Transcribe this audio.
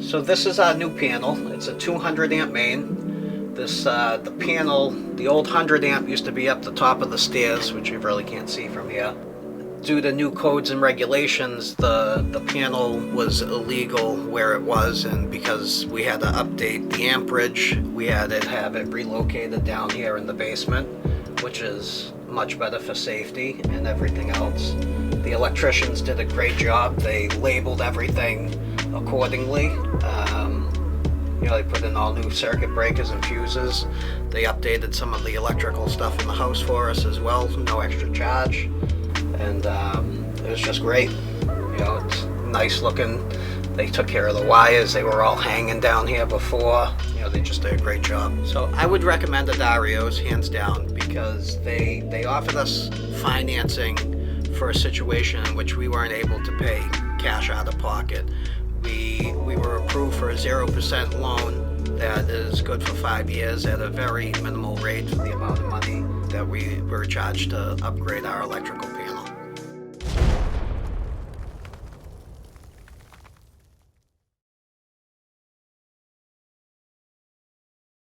So this is our new panel. It's a 200 amp main. This the panel, the old 100 amp used to be up the top of the stairs, which you really can't see from here. Due to new codes and regulations, the panel was illegal where it was, and because we had to update the amperage, we had to have it relocated down here in the basement, which is much better for safety and everything else. The electricians did a great job. They labeled everything accordingly. You know, they put in all new circuit breakers and fuses. They updated some of the electrical stuff in the house for us as well, no extra charge. And it was just great. You know, it's nice looking. They took care of the wires. They were all hanging down here before. You know, they just did a great job. So I would recommend Adarios, hands down, because they offered us financing for a situation in which we weren't able to pay cash out of pocket. We were approved for a 0% loan that is good for 5 years at a very minimal rate for the amount of money that we were charged to upgrade our electrical panel.